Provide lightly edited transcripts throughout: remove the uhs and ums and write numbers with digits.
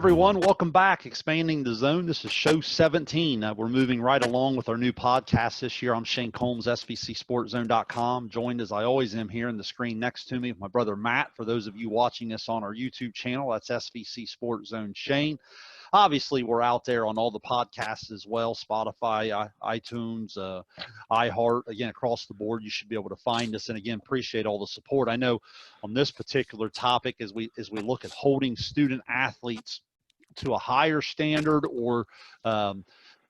everyone. Welcome back. Expanding the Zone. This is show 17. We're moving right along with our new podcast this year. I'm Shane Combs, SVCSportZone.com, joined as I always am here in the screen next to me with my brother Matt. For those of you watching us on our YouTube channel, that's SVC Sports Zone Shane. Obviously, we're out there on all the podcasts as well, Spotify, iTunes, iHeart. Again, across the board, you should be able to find us. And again, appreciate all the support. I know on this particular topic, as we look at holding student athletes to a higher standard or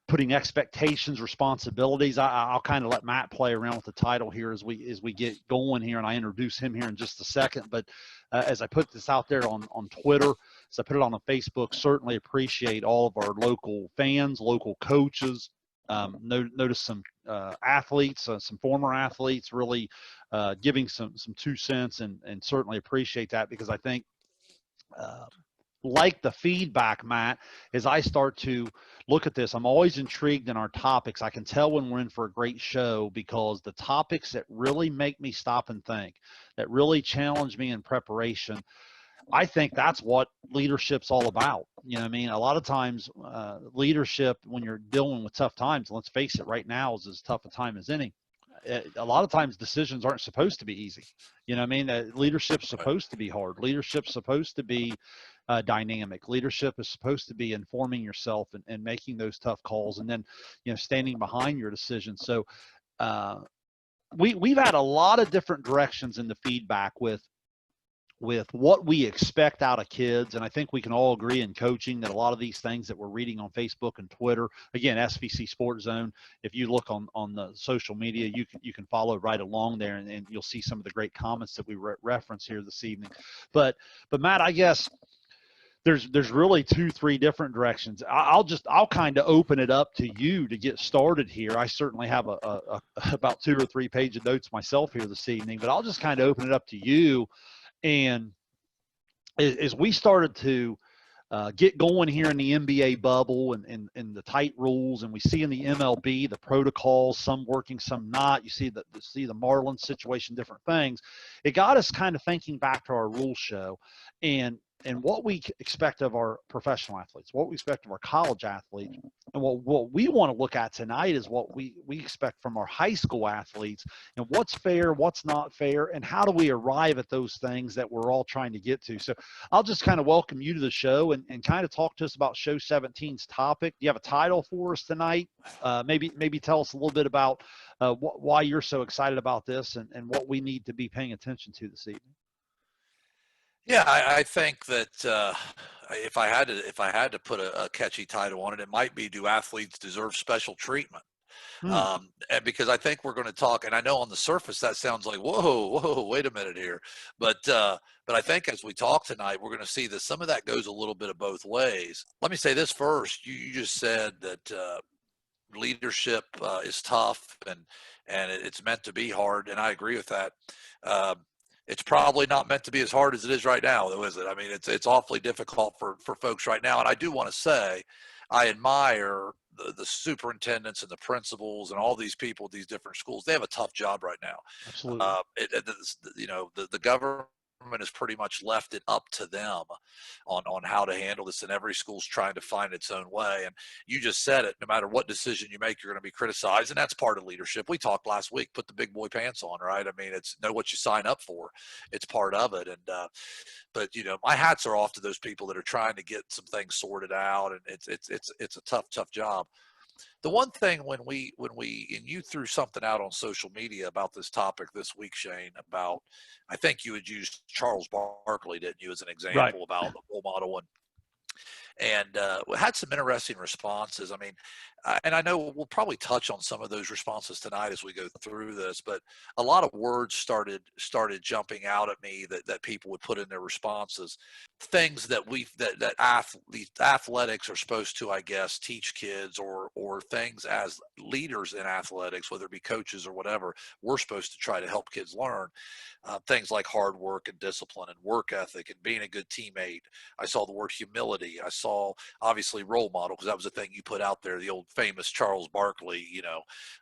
putting expectations, responsibilities. I'll kind of let Matt play around with the title here as we get going here, and I introduce him here in just a second. But as I put this out there on Twitter, as I put it on Facebook, certainly appreciate all of our local fans, local coaches. Notice some athletes, some former athletes, really giving some 2 cents, and certainly appreciate that, because I think like the feedback, Matt, as I start to look at this, I'm always intrigued in our topics. I can tell when we're in for a great show, because the topics that really make me stop and think, that really challenge me in preparation, I think that's what leadership's all about. You know what I mean? A lot of times leadership, when you're dealing with tough times, let's face it, right now is as tough a time as any. A lot of times decisions aren't supposed to be easy. You know what I mean? Leadership's supposed to be hard. Leadership's supposed to be dynamic. Leadership is supposed to be informing yourself and making those tough calls, and then, standing behind your decisions. So we've had a lot of different directions in the feedback with what we expect out of kids. And I think we can all agree in coaching that a lot of these things that we're reading on Facebook and Twitter, again, SVC Sports Zone, if you look on the social media, you can follow right along there, and you'll see some of the great comments that we reference here this evening. But Matt, I guess there's really 2-3 different directions. I'll kind of open it up to you to get started here. I certainly have about 2 or 3 page of notes myself here this evening, but I'll just kind of open it up to you. And as we started to get going here in the NBA bubble and the tight rules, and we see in the MLB the protocols, some working, some not. You see the Marlins situation, different things. It got us kind of thinking back to our rule show and what we expect of our professional athletes, what we expect of our college athletes, and what we want to look at tonight is what we expect from our high school athletes, and what's fair, what's not fair, and how do we arrive at those things that we're all trying to get to. So I'll just kind of welcome you to the show and kind of talk to us about show 17's topic. Do you have a title for us tonight? Maybe tell us a little bit about why you're so excited about this and what we need to be paying attention to this evening. Yeah, I think that if I had to put a catchy title on it, it might be "Do Athletes Deserve Special Treatment?" And because I think we're going to talk, and I know on the surface that sounds like whoa, wait a minute here, but I think as we talk tonight, we're going to see that some of that goes a little bit of both ways. Let me say this first: you just said that leadership is tough and it's meant to be hard, and I agree with that. It's probably not meant to be as hard as it is right now, though, is it? I mean, it's awfully difficult for folks right now. And I do want to say I admire the superintendents and the principals and all these people at these different schools. They have a tough job right now. Absolutely. The government has pretty much left it up to them on how to handle this, and every school's trying to find its own way. And you just said it, no matter what decision you make, you're going to be criticized, and that's part of leadership. We talked last week, put the big boy pants on, right? I mean, it's know what you sign up for. It's part of it. And but my hats are off to those people that are trying to get some things sorted out, and it's a tough job. The one thing when we and you threw something out on social media about this topic this week, Shane, about, I think you had used Charles Barkley, didn't you, as an example, right, about the role model, and we had some interesting responses. I mean, and I know we'll probably touch on some of those responses tonight as we go through this, but a lot of words started jumping out at me that people would put in their responses, things that athletics are supposed to, I guess, teach kids, or things as leaders in athletics, whether it be coaches or whatever, we're supposed to try to help kids learn. Things like hard work and discipline and work ethic and being a good teammate. I saw the word humility. I saw, obviously, role model, because that was the thing you put out there, the old famous Charles Barkley,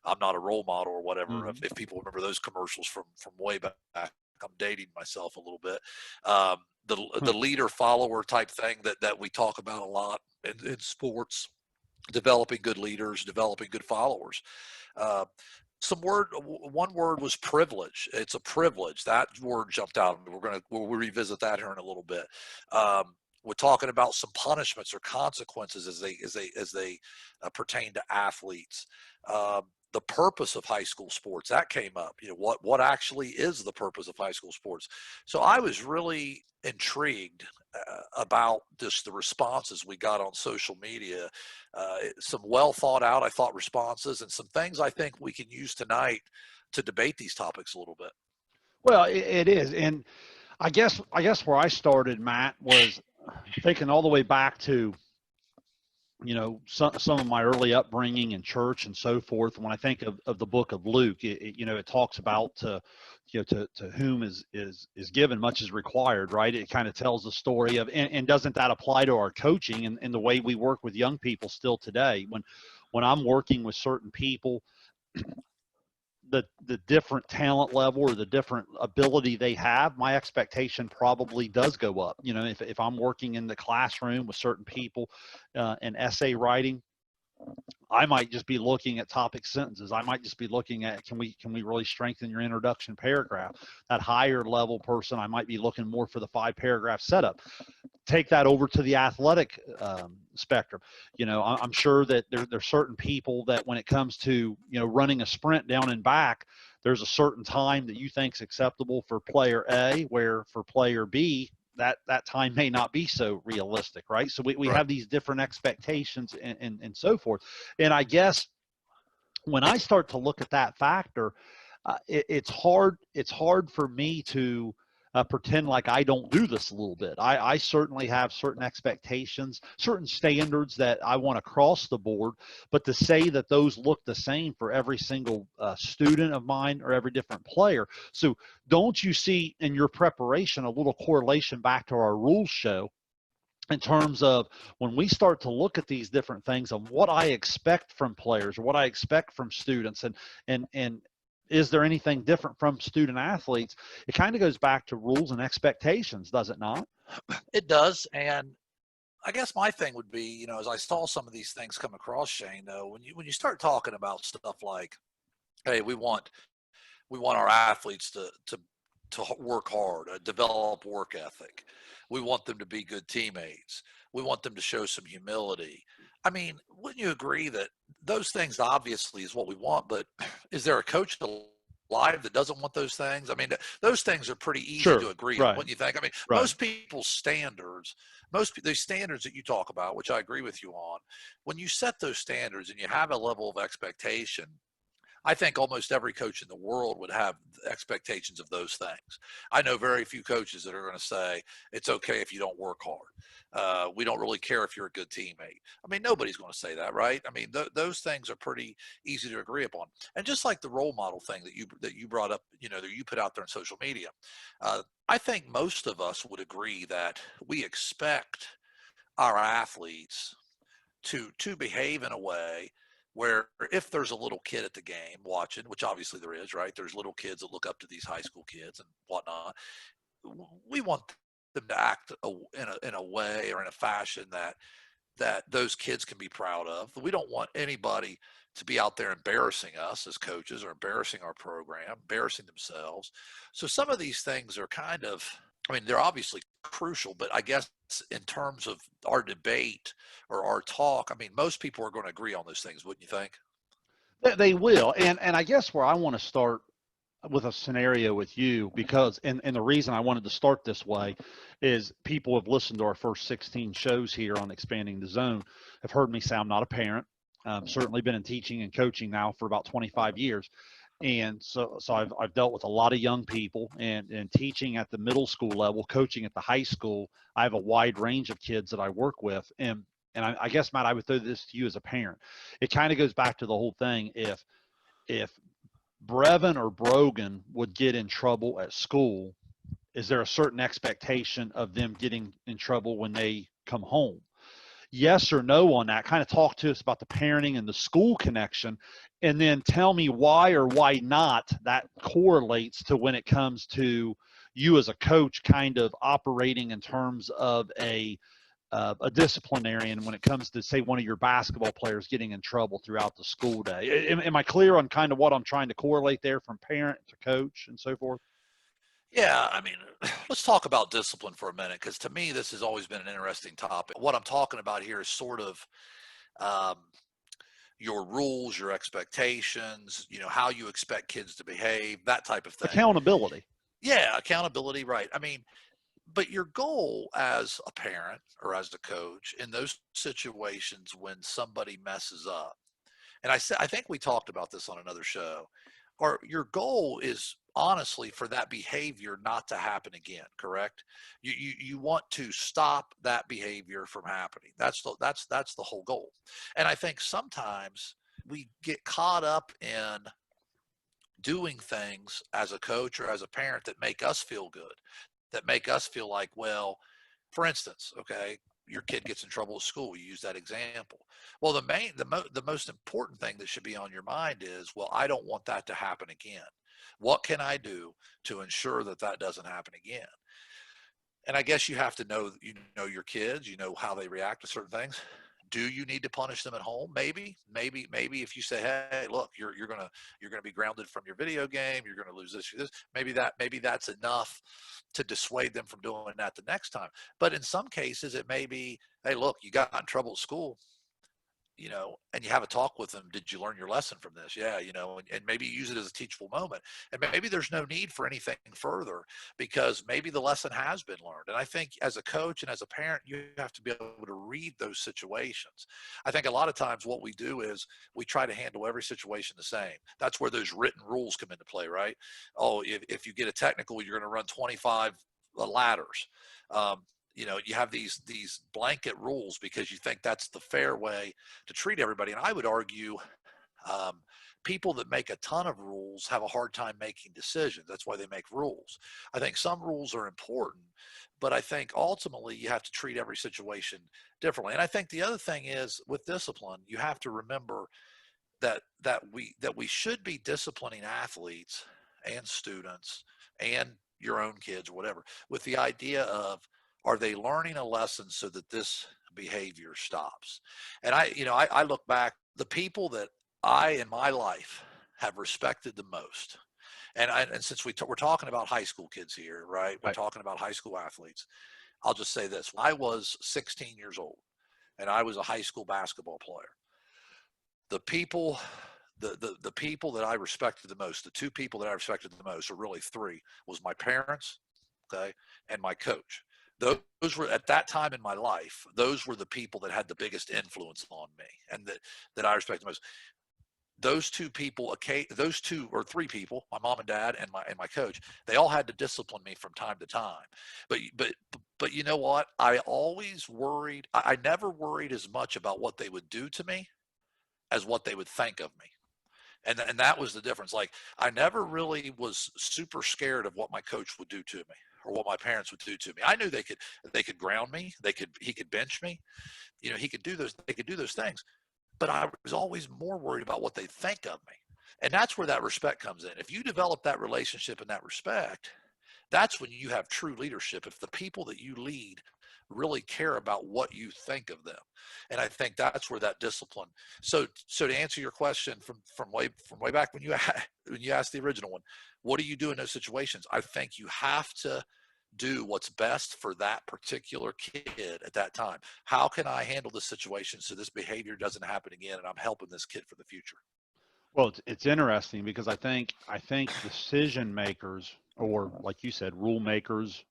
I'm not a role model or whatever, if people remember those commercials from way back I'm dating myself a little bit. The leader follower type thing that we talk about a lot in sports, developing good leaders, developing good followers. Uh, one word was privilege. It's a privilege. That word jumped out. We'll revisit that here in a little bit. We're talking about some punishments or consequences as they pertain to athletes. The purpose of high school sports, that came up. What actually is the purpose of high school sports? So I was really intrigued about just the responses we got on social media. Some well thought out, I thought, responses, and some things I think we can use tonight to debate these topics a little bit. Well, it is, and I guess where I started, Matt, was thinking all the way back to some of my early upbringing in church and so forth. When I think of the book of Luke, it talks about to whom is given much is required, right? It kind of tells the story of, and doesn't that apply to our coaching and the way we work with young people still today? When I'm working with certain people, the different talent level or the different ability they have, my expectation probably does go up. If I'm working in the classroom with certain people in essay writing, I might just be looking at topic sentences. I might just be looking at, can we really strengthen your introduction paragraph? That higher level person, I might be looking more for the 5-paragraph setup. Take that over to the athletic spectrum. I'm sure that there's certain people that when it comes to, running a sprint down and back, there's a certain time that you think is acceptable for player A, where for player B, that time may not be so realistic, right? So we Right. have these different expectations and so forth. And I guess when I start to look at that factor, it's hard for me to pretend like I don't do this a little bit. I certainly have certain expectations, certain standards that I want to cross the board, but to say that those look the same for every single student of mine or every different player. So don't you see in your preparation a little correlation back to our rules show in terms of when we start to look at these different things and what I expect from players or what I expect from students and is there anything different from student athletes? It kind of goes back to rules and expectations, does it not? It does. And I guess my thing would be, as I saw some of these things come across, Shayne, though, when you start talking about stuff like, hey, we want our athletes to work hard, develop work ethic. We want them to be good teammates. We want them to show some humility. I mean, wouldn't you agree that those things obviously is what we want, but is there a coach alive that doesn't want those things? I mean, those things are pretty easy Sure. to agree on, Right. wouldn't you think? I mean, Right. most people's standards, these standards that you talk about, which I agree with you on, when you set those standards and you have a level of expectation, I think almost every coach in the world would have expectations of those things. I know very few coaches that are going to say it's okay if you don't work hard. We don't really care if you're a good teammate. I mean, nobody's going to say that, right? I mean, those things are pretty easy to agree upon. And just like the role model thing that you brought up, that you put out there on social media, I think most of us would agree that we expect our athletes to behave in a way where if there's a little kid at the game watching, which obviously there is, right? There's little kids that look up to these high school kids and whatnot. We want them to act in a way or in a fashion that those kids can be proud of. We don't want anybody to be out there embarrassing us as coaches or embarrassing our program, embarrassing themselves. So some of these things are kind of, I mean, they're obviously crucial, but I guess in terms of our debate or our talk, I mean, most people are going to agree on those things, wouldn't you think? They will. And I guess where I want to start with a scenario with you, because and the reason I wanted to start this way is people have listened to our first 16 shows here on Expanding the Zone, have heard me say I'm not a parent. Certainly been in teaching and coaching now for about 25 years. And so I've dealt with a lot of young people and teaching at the middle school level, coaching at the high school. I have a wide range of kids that I work with. And I guess, Matt, I would throw this to you as a parent. It kind of goes back to the whole thing. If Brevin or Brogan would get in trouble at school, is there a certain expectation of them getting in trouble when they come home? Yes or no on that? Kind of talk to us about the parenting and the school connection, and then tell me why or why not that correlates to when it comes to you as a coach kind of operating in terms of a disciplinarian when it comes to, say, one of your basketball players getting in trouble throughout the school day. Am I clear on kind of what I'm trying to correlate there from parent to coach and so forth? Yeah, I mean, let's talk about discipline for a minute, because to me, this has always been an interesting topic. What I'm talking about here is sort of um, your rules, your expectations, how you expect kids to behave, that type of thing. Accountability. Yeah, accountability, right. I mean, but your goal as a parent or as a coach in those situations when somebody messes up, and I think we talked about this on another show, or your goal is honestly for that behavior not to happen again, correct? You want to stop that behavior from happening. That's the whole goal. And I think sometimes we get caught up in doing things as a coach or as a parent that make us feel good, that make us feel like, well, for instance, okay, your kid gets in trouble at school. You use that example. Well, the most important thing that should be on your mind is, well, I don't want that to happen again. What can I do to ensure that that doesn't happen again? And I guess you have to know, your kids, how they react to certain things. Do you need to punish them at home? Maybe if you say, hey, look, you're gonna be grounded from your video game, you're gonna lose this. Maybe that's enough to dissuade them from doing that the next time. But in some cases, it may be, hey, look, you got in trouble at school, and you have a talk with them. Did you learn your lesson from this? Yeah, and maybe use it as a teachable moment. And maybe there's no need for anything further because maybe the lesson has been learned. And I think as a coach and as a parent, you have to be able to read those situations. I think a lot of times what we do is we try to handle every situation the same. That's where those written rules come into play, right? Oh, if you get a technical, you're going to run 25 ladders. Um, you have these blanket rules because you think that's the fair way to treat everybody. And I would argue people that make a ton of rules have a hard time making decisions. That's why they make rules. I think some rules are important, but I think ultimately you have to treat every situation differently. And I think the other thing is with discipline, you have to remember that we should be disciplining athletes and students and your own kids or whatever with the idea of, are they learning a lesson so that this behavior stops? And I look back, the people that I in my life have respected the most, and since we're talking about high school kids here, right? We're Right. talking about high school athletes. I'll just say this: when I was 16 years old and I was a high school basketball player, the people the people that I respected the most, the two people that I respected the most, or really three, was my parents, okay, and my coach. Those were, at that time in my life, those were the people that had the biggest influence on me and that I respect the most. Those two people, those two or three people, my mom and dad and my coach, they all had to discipline me from time to time. But you know what? I always worried. I never worried as much about what they would do to me as what they would think of me. And that was the difference. Like, I never really was super scared of what my coach would do to me or what my parents would do to me. I knew they could ground me, he could bench me, they could do those things. But I was always more worried about what they think of me. And that's where that respect comes in. If you develop that relationship and that respect, that's when you have true leadership. If the people that you lead really care about what you think of them. And I think that's where that discipline. So to answer your question from way back when you asked the original one, what do you do in those situations? I think you have to do what's best for that particular kid at that time. How can I handle this situation so this behavior doesn't happen again and I'm helping this kid for the future? Well, it's interesting because I think decision makers, or like you said, rule makers,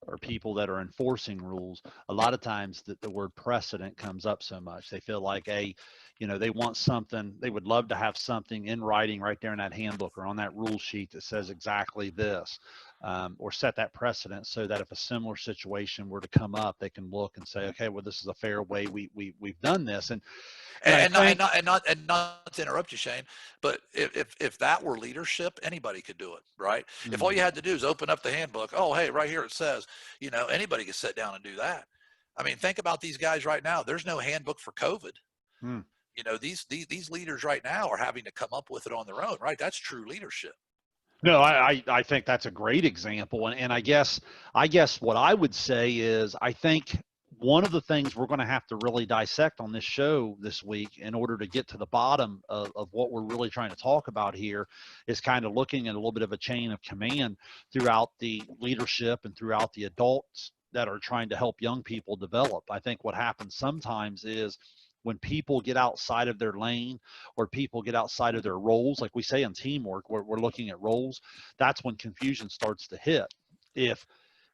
or people that are enforcing rules, a lot of times the word precedent comes up so much. They feel like they want something, they would love to have something in writing right there in that handbook or on that rule sheet that says exactly this, or set that precedent so that if a similar situation were to come up, they can look and say, okay, well, this is a fair way we've done this. And I And not, and think, not and not and not to interrupt you, Shane, but if that were leadership, anybody could do it, right? If all you mhm, had to do is open up the handbook, oh hey, right here it says, anybody could sit down and do that. I mean, think about these guys right now. There's no handbook for COVID. mm, These leaders right now are having to come up with it on their own, right? That's true leadership. No, I think that's a great example. And I guess what I would say is I think one of the things we're going to have to really dissect on this show this week in order to get to the bottom of what we're really trying to talk about here is kind of looking at a little bit of a chain of command throughout the leadership and throughout the adults that are trying to help young people develop. I think what happens sometimes is when people get outside of their lane or people get outside of their roles, like we say in teamwork, we're looking at roles, that's when confusion starts to hit. If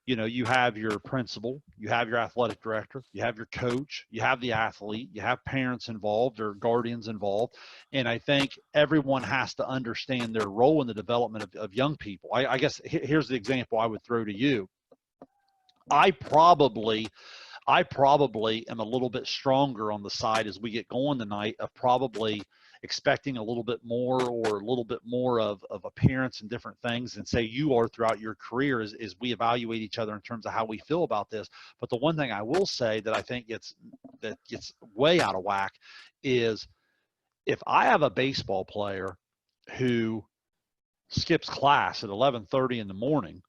you have your principal, you have your athletic director, you have your coach, you have the athlete, you have parents involved or guardians involved, and I think everyone has to understand their role in the development of young people. I guess here's the example I would throw to you. I probably I probably am a little bit stronger on the side as we get going tonight of probably expecting a little bit more or a little bit more of appearance and different things and say you are throughout your career is we evaluate each other in terms of how we feel about this. But the one thing I will say that I think gets way out of whack is if I have a baseball player who skips class at 11:30 in the morning.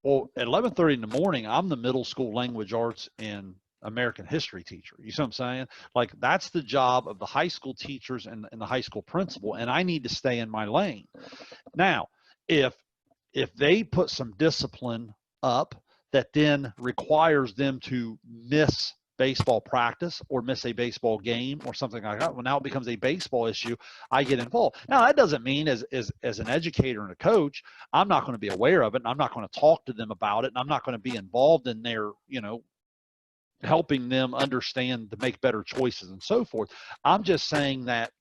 Well, at 11:30 in the morning, I'm the middle school language arts and American history teacher. You see what I'm saying? Like that's the job of the high school teachers and the high school principal, and I need to stay in my lane. Now, if they put some discipline up that then requires them to miss baseball practice or miss a baseball game or something like that, well, now it becomes a baseball issue. I get involved. Now that doesn't mean as an educator and a coach, I'm not going to be aware of it and I'm not going to talk to them about it and I'm not going to be involved in their, helping them understand to make better choices and so forth. I'm just saying that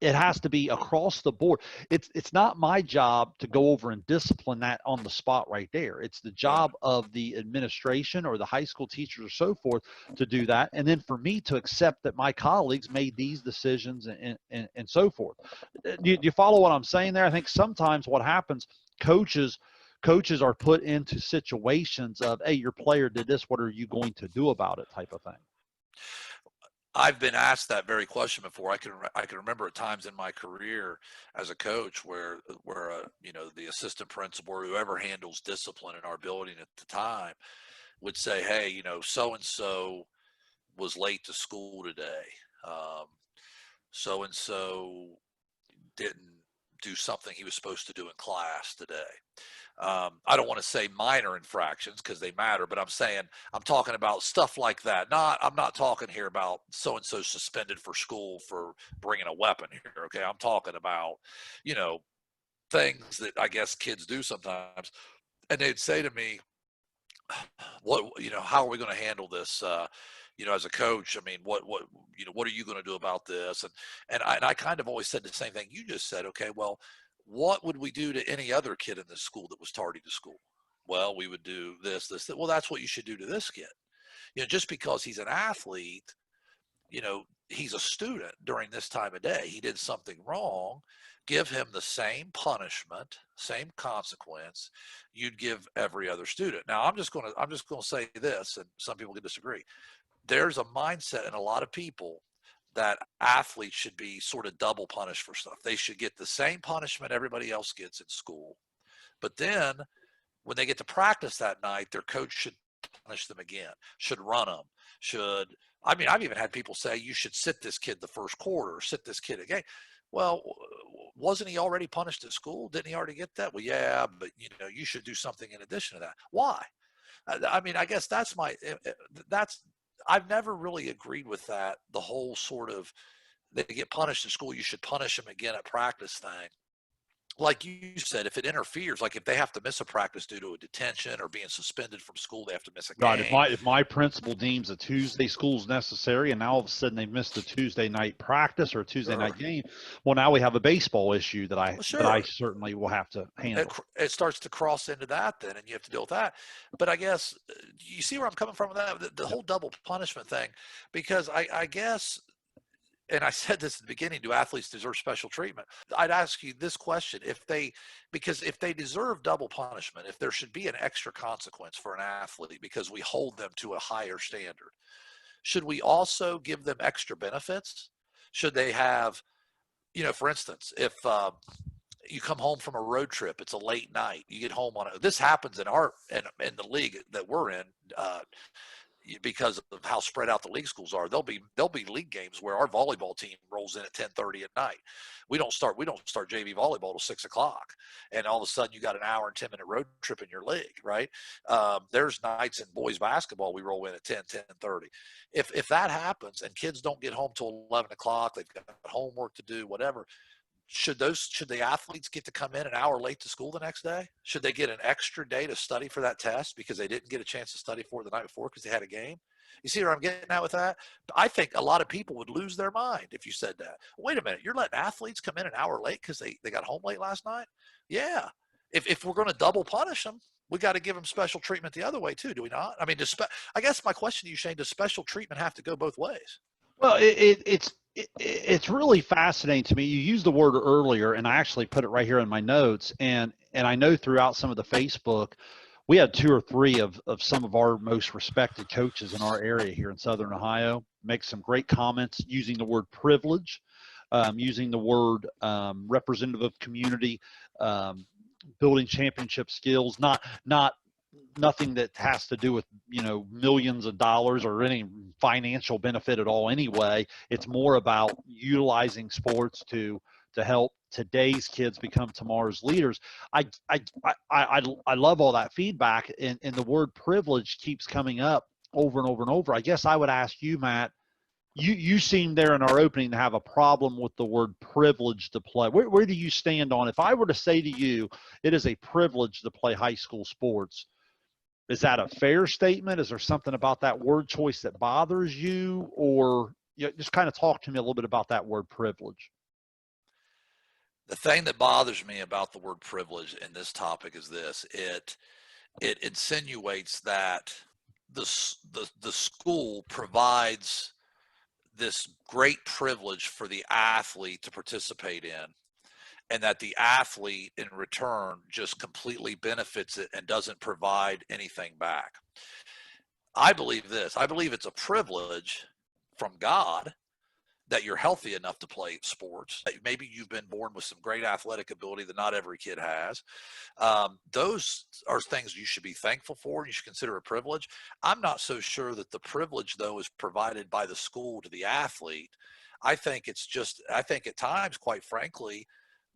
it has to be across the board. It's not my job to go over and discipline that on the spot right there. It's the Right. job of the administration or the high school teachers or so forth to do that, and then for me to accept that my colleagues made these decisions and so forth. Do you follow what I'm saying there? I think sometimes what happens, coaches coaches are put into situations of, hey, your player did this, what are you going to do about it, type of thing. I've been asked that very question before. I can remember at times in my career as a coach where the assistant principal or whoever handles discipline in our building at the time would say, hey, so and so was late to school today. So and so didn't do something he was supposed to do in class today. I don't want to say minor infractions because they matter, but I'm talking about stuff like that. I'm not talking here about so and so suspended for school for bringing a weapon here. Okay, I'm talking about, you know, things that I guess kids do sometimes, and they'd say to me, how are we going to handle this? As a coach, I mean, what are you going to do about this? And I kind of always said the same thing you just said. Okay, well, what would we do to any other kid in this school that was tardy to school? Well, we would do this, this, that. Well, that's what you should do to this kid. Just because he's an athlete, he's a student during this time of day. He did something wrong. Give him the same punishment, same consequence you'd give every other student. Now, I'm just going to say this, and some people can disagree. There's a mindset in a lot of people that athletes should be sort of double punished for stuff. They should get the same punishment everybody else gets in school. But then when they get to practice that night, their coach should punish them again, should run them, I've even had people say you should sit this kid the first quarter or sit this kid again. Well, wasn't he already punished at school? Didn't he already get that? Well, yeah, but you should do something in addition to that. Why? I guess that's I've never really agreed with that. The whole sort of they get punished in school, you should punish them again at practice thing. Like you said, if it interferes, like if they have to miss a practice due to a detention or being suspended from school, they have to miss a Right. game. If my principal deems a Tuesday school is necessary, and now all of a sudden they missed a Tuesday night practice or a Tuesday Sure. night game, well, now we have a baseball issue Well, that I sure. certainly will have to It, handle. it starts to cross into that then, and you have to deal with that. But I guess you see where I'm coming from with that, the Yep. whole double punishment thing, because I guess, and I said this at the beginning, do athletes deserve special treatment? I'd ask you this question. Because if they deserve double punishment, if there should be an extra consequence for an athlete because we hold them to a higher standard, should we also give them extra benefits? Should they have, for instance, you come home from a road trip. It's a late night. You get home on it. This happens in the league that we're in. Because of how spread out the league schools are, there'll be league games where our volleyball team rolls in at 10:30 at night. We don't start JV volleyball till 6 o'clock, and all of a sudden you got an hour and 10-minute road trip in your league, right? There's nights in boys basketball we roll in at 10:30. If that happens and kids don't get home till 11 o'clock, they've got homework to do, whatever. Should the athletes get to come in an hour late to school the next day? Should they get an extra day to study for that test because they didn't get a chance to study for it the night before because they had a game? You see where I'm getting at with that? I think a lot of people would lose their mind if you said that. Wait a minute, you're letting athletes come in an hour late because they got home late last night? Yeah. If we're going to double punish them, we got to give them special treatment the other way too, do we not? I mean, I guess my question to you, Shayne, does special treatment have to go both ways? Well, it's really fascinating to me. You used the word earlier, and I actually put it right here in my notes. And I know throughout some of the Facebook, we had 2 or 3 of some of our most respected coaches in our area here in Southern Ohio make some great comments using the word privilege, using the word representative of community, um, building championship skills, not nothing that has to do with millions of dollars or any financial benefit at all anyway. It's more about utilizing sports to help today's kids become tomorrow's leaders. I love all that feedback, and the word privilege keeps coming up over and over and over. I guess I would ask you, Matt, you seem there in our opening to have a problem with the word privilege to play. Where do you stand on, if I were to say to you it is a privilege to play high school sports, is that a fair statement? Is there something about that word choice that bothers you? Or just kind of talk to me a little bit about that word privilege. The thing that bothers me about the word privilege in this topic is this: it insinuates that the school provides this great privilege for the athlete to participate in, and that the athlete in return just completely benefits it and doesn't provide anything back. I believe this. I believe it's a privilege from God that you're healthy enough to play sports. Maybe you've been born with some great athletic ability that not every kid has. Those are things you should be thankful for and you should consider a privilege. I'm not so sure that the privilege, though, is provided by the school to the athlete. I think at times, quite frankly,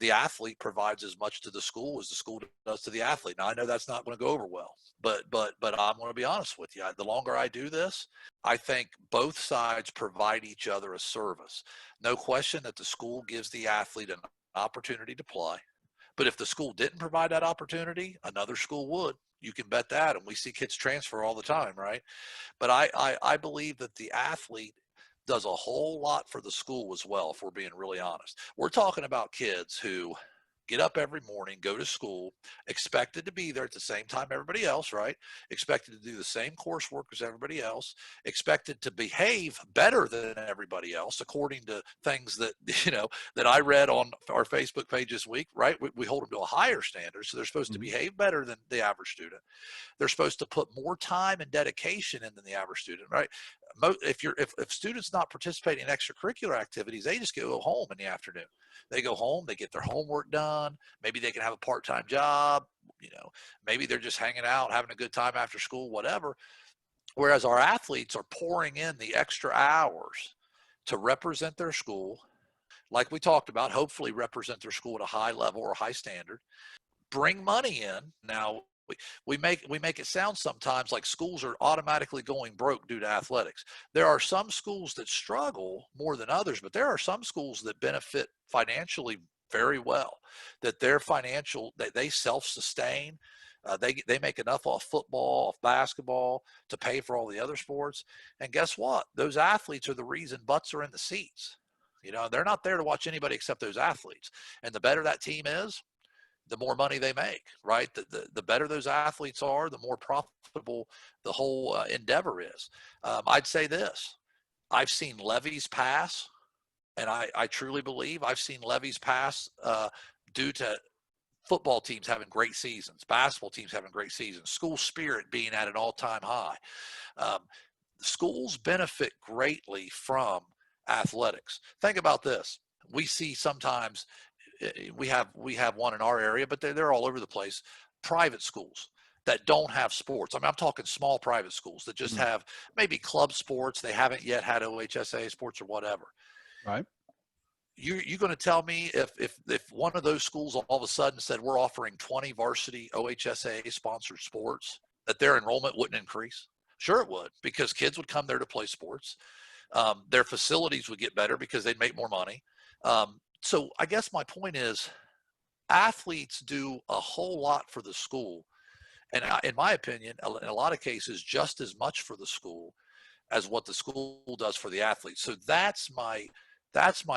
the athlete provides as much to the school as the school does to the athlete. Now, I know that's not going to go over well, but I'm going to be honest with you. The longer I do this, I think both sides provide each other a service. No question that the school gives the athlete an opportunity to play. But if the school didn't provide that opportunity, another school would. You can bet that. And we see kids transfer all the time, right? But I believe that the athlete does a whole lot for the school as well, if we're being really honest. We're talking about kids who get up every morning, go to school, expected to be there at the same time everybody else, right? Expected to do the same coursework as everybody else, expected to behave better than everybody else, according to things that, that I read on our Facebook page this week, right? We hold them to a higher standard. So they're supposed to behave better than the average student. They're supposed to put more time and dedication in than the average student, right? If students not participating in extracurricular activities, they just go home in the afternoon. They go home, they get their homework done. Maybe they can have a part-time job. Maybe they're just hanging out, having a good time after school, whatever. Whereas our athletes are pouring in the extra hours to represent their school, like we talked about, hopefully represent their school at a high level or high standard, bring money in. Now, we make it sound sometimes like schools are automatically going broke due to athletics. There are some schools that struggle more than others, but there are some schools that benefit financially very well, that they self-sustain. They make enough off football, off basketball to pay for all the other sports. And guess what? Those athletes are the reason butts are in the seats. They're not there to watch anybody except those athletes. And the better that team is, the more money they make, right? The better those athletes are, the more profitable the whole endeavor is. I'd say this: I've seen levies pass, and I truly believe I've seen levies pass due to football teams having great seasons, basketball teams having great seasons, school spirit being at an all-time high. Um, Schools benefit greatly from athletics. Think about this. We see sometimes we have one in our area, but they're all over the place. Private schools that don't have sports. I mean, I'm talking small private schools that just Mm. have maybe club sports. They haven't yet had OHSA sports or whatever. Right. You're going to tell me if one of those schools all of a sudden said we're offering 20 varsity OHSA sponsored sports, that their enrollment wouldn't increase? Sure it would, because kids would come there to play sports. Their facilities would get better because they'd make more money. So I guess my point is, athletes do a whole lot for the school, and in my opinion, in a lot of cases, just as much for the school as what the school does for the athletes. So that's my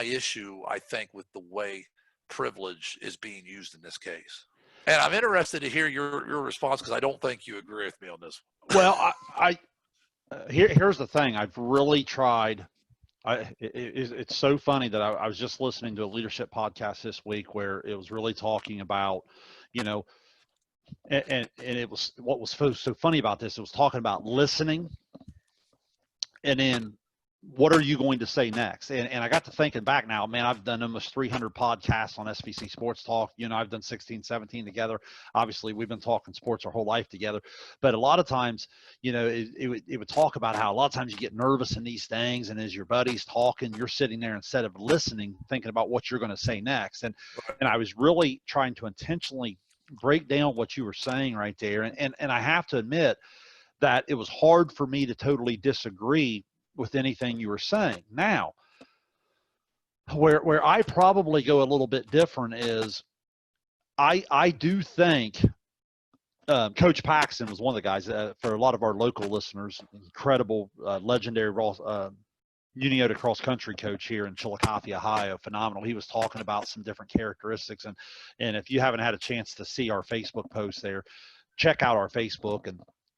issue, I think, with the way privilege is being used in this case. And I'm interested to hear your response, because I don't think you agree with me on this one. Well, here's the thing. I've really tried. It's so funny that I was just listening to a leadership podcast this week where it was really talking about, you know, and it was, what was so funny about this, it was talking about listening, and then what are you going to say next? And I got to thinking back now, man, I've done almost 300 podcasts on SVC Sports Talk. You know, I've done 16, 17 together. Obviously, we've been talking sports our whole life together. But a lot of times, you know, it would talk about how a lot of times you get nervous in these things. And as your buddy's talking, you're sitting there instead of listening, thinking about what you're going to say next. And I was really trying to intentionally break down what you were saying right there. And I have to admit that it was hard for me to totally disagree with anything you were saying. Now, where I probably go a little bit different is I do think Coach Paxton was one of the guys for a lot of our local listeners, incredible, legendary Uniota cross country coach here in Chillicothe, Ohio. Phenomenal. He was talking about some different characteristics, and if you haven't had a chance to see our Facebook post there, check out our Facebook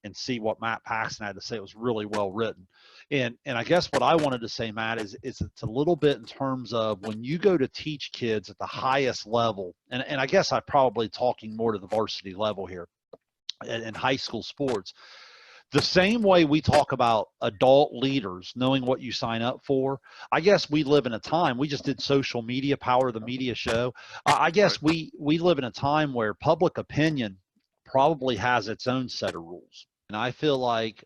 and see what Matt Paxton had to say. It was really well written. And I guess what I wanted to say, Matt, is it's a little bit in terms of when you go to teach kids at the highest level, and I guess I'm probably talking more to the varsity level here in high school sports, the same way we talk about adult leaders knowing what you sign up for. I guess we live in a time, we just did social media, Power of the Media show. I guess Right. we live in a time where public opinion probably has its own set of rules. And I feel like